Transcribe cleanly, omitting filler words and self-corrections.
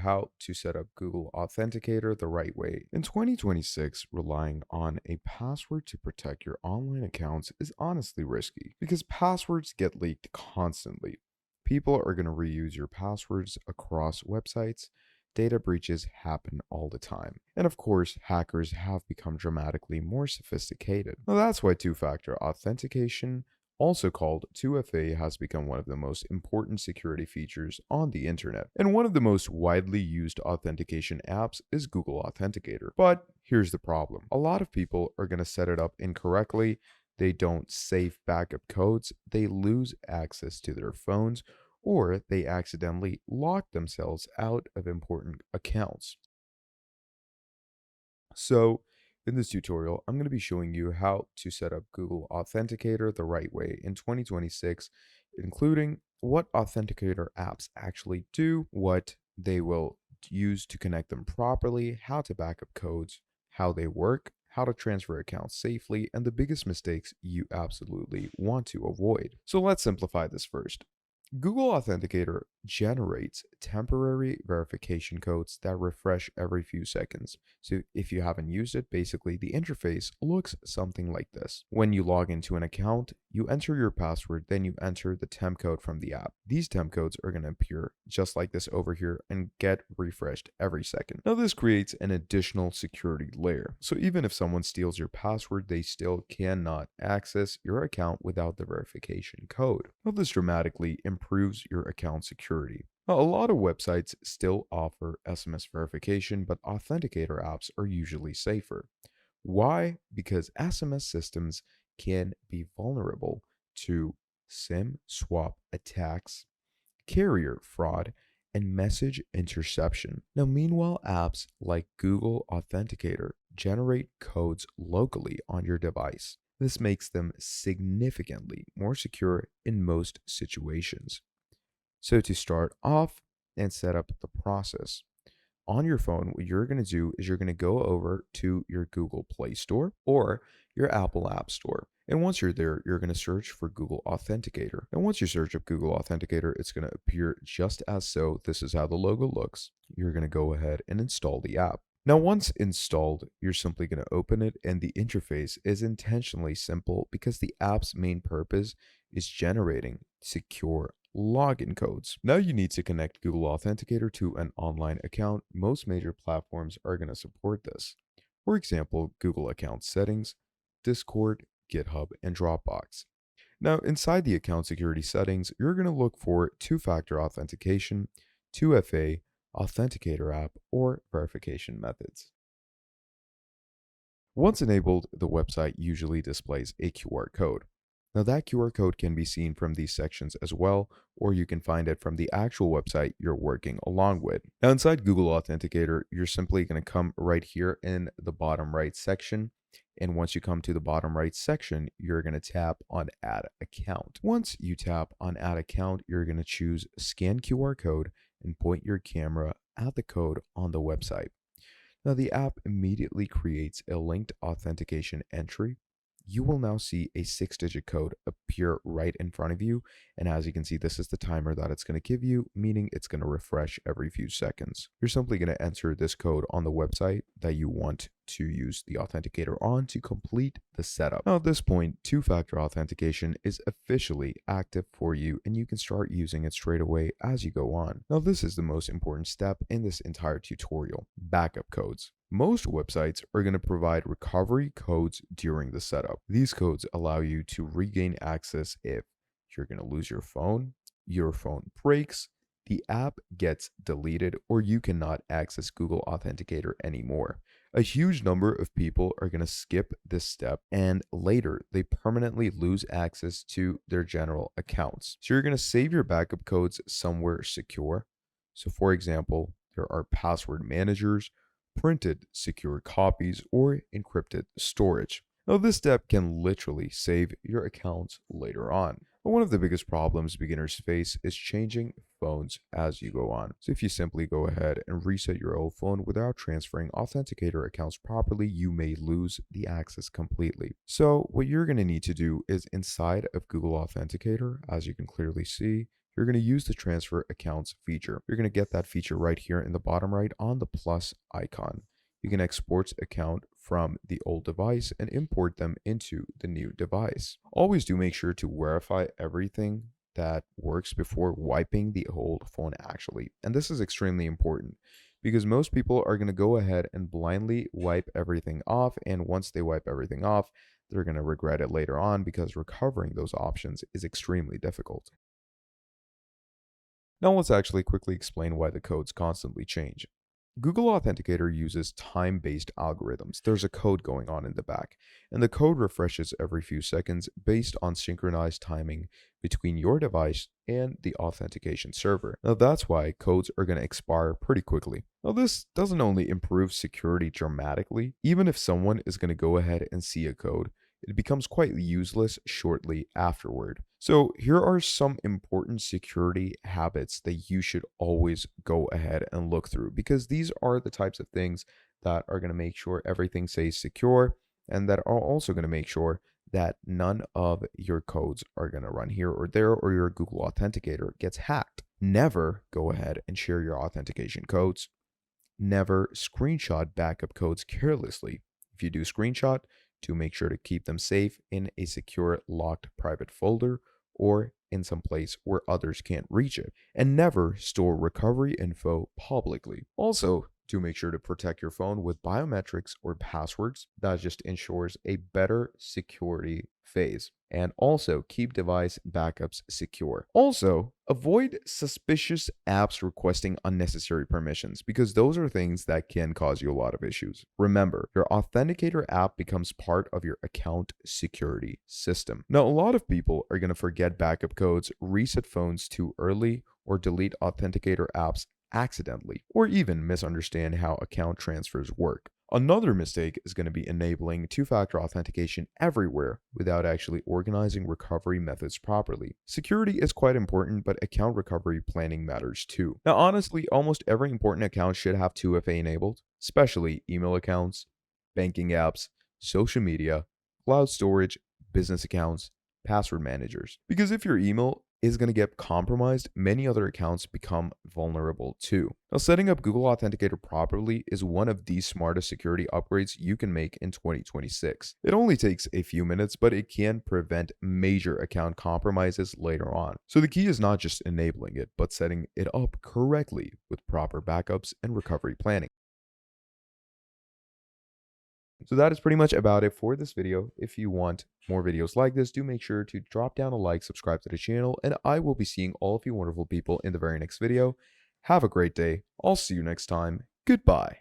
how to set up Google Authenticator the right way. In 2026, relying on a password to protect your online accounts is honestly risky because passwords get leaked constantly. People are going to reuse your passwords across websites. Data breaches happen all the time. And of course, hackers have become dramatically more sophisticated. Now, that's why two factor authentication, also called 2FA, has become one of the most important security features on the internet. And one of the most widely used authentication apps is Google Authenticator. But here's the problem: a lot of people are going to set it up incorrectly. They don't save backup codes, they lose access to their phones, or they accidentally lock themselves out of important accounts. So, in this tutorial, I'm going to be showing you how to set up Google Authenticator the right way in 2026, including what Authenticator apps actually do, what they will use to connect them properly, how to back up codes, how they work, how to transfer accounts safely, and the biggest mistakes you absolutely want to avoid. So let's simplify this first. Google Authenticator generates temporary verification codes that refresh every few seconds. So if you haven't used it, basically the interface looks something like this. When you log into an account, you enter your password, then you enter the temp code from the app. These temp codes are going to appear just like this over here and get refreshed every second. Now this creates an additional security layer. So even if someone steals your password, they still cannot access your account without the verification code. Now this dramatically improves your account security. Now, a lot of websites still offer SMS verification, but authenticator apps are usually safer. Why? Because SMS systems can be vulnerable to SIM swap attacks, carrier fraud, and message interception. Now, meanwhile, apps like Google Authenticator generate codes locally on your device. This makes them significantly more secure in most situations. So to start off and set up the process, on your phone, what you're going to do is you're going to go over to your Google Play Store or your Apple App Store. And once you're there, you're going to search for Google Authenticator. And once you search up Google Authenticator, it's going to appear just as so. This is how the logo looks. You're going to go ahead and install the app. Now, once installed, you're simply going to open it, and the interface is intentionally simple because the app's main purpose is generating secure login codes. Now you need to connect Google Authenticator to an online account. Most major platforms are going to support this. For example, Google Account Settings, Discord, GitHub, and Dropbox. Now, inside the account security settings, you're going to look for two-factor authentication, 2FA, Authenticator app, or verification methods. Once enabled, the website usually displays a QR code. Now, that QR code can be seen from these sections as well, or you can find it from the actual website you're working along with. Now, inside Google Authenticator, you're simply going to come right here in the bottom right section. And once you come to the bottom right section, you're going to tap on Add Account. Once you tap on Add Account, you're going to choose Scan QR Code and point your camera at the code on the website. Now, the app immediately creates a linked authentication entry. You will now see a 6-digit code appear right in front of you. And as you can see, this is the timer that it's going to give you, meaning it's going to refresh every few seconds. You're simply going to enter this code on the website that you want to use the authenticator on to complete the setup. Now, at this point, two-factor authentication is officially active for you, and you can start using it straight away as you go on. Now, this is the most important step in this entire tutorial: backup codes. Most websites are going to provide recovery codes during the setup. These codes allow you to regain access if you're going to lose your phone breaks, the app gets deleted, or you cannot access Google Authenticator anymore. A huge number of people are going to skip this step, and later they permanently lose access to their general accounts. So you're going to save your backup codes somewhere secure. So for example, there are password managers, printed secure copies, or encrypted storage. Now, this step can literally save your accounts later on. But one of the biggest problems beginners face is changing phones as you go on. So if you simply go ahead and reset your old phone without transferring Authenticator accounts properly, you may lose the access completely. So what you're going to need to do is inside of Google Authenticator, as you can clearly see, you're going to use the transfer accounts feature. You're going to get that feature right here in the bottom right on the plus icon. You can export account from the old device and import them into the new device. Always do make sure to verify everything that works before wiping the old phone actually. And this is extremely important because most people are going to go ahead and blindly wipe everything off. And once they wipe everything off, they're going to regret it later on because recovering those options is extremely difficult. Now let's actually quickly explain why the codes constantly change. Google Authenticator uses time-based algorithms. There's a code going on in the back, and the code refreshes every few seconds based on synchronized timing between your device and the authentication server. Now that's why codes are going to expire pretty quickly. Now this doesn't only improve security dramatically, even if someone is going to go ahead and see a code, it becomes quite useless shortly afterward. So, here are some important security habits that you should always go ahead and look through because these are the types of things that are going to make sure everything stays secure and that are also going to make sure that none of your codes are going to run here or there or your Google Authenticator gets hacked. Never go ahead and share your authentication codes. Never screenshot backup codes carelessly. If you do screenshot, to make sure to keep them safe in a secure locked private folder or in some place where others can't reach it. And never store recovery info publicly. Also, do make sure to protect your phone with biometrics or passwords. That just ensures a better security phase. And also keep device backups secure. Also, avoid suspicious apps requesting unnecessary permissions because those are things that can cause you a lot of issues. Remember, your Authenticator app becomes part of your account security system. Now, a lot of people are going to forget backup codes, reset phones too early, or delete Authenticator apps accidentally, or even misunderstand how account transfers work. Another mistake is going to be enabling two-factor authentication everywhere without actually organizing recovery methods properly. Security is quite important, but account recovery planning matters too. Now, honestly, almost every important account should have 2FA enabled, especially email accounts, banking apps, social media, cloud storage, business accounts, password managers. Because if your email is going to get compromised, many other accounts become vulnerable too. Now, setting up Google Authenticator properly is one of the smartest security upgrades you can make in 2026. It only takes a few minutes, but it can prevent major account compromises later on. So the key is not just enabling it, but setting it up correctly with proper backups and recovery planning. So that is pretty much about it for this video. If you want more videos like this, do make sure to drop down a like, subscribe to the channel, and I will be seeing all of you wonderful people in the very next video. Have a great day. I'll see you next time. Goodbye.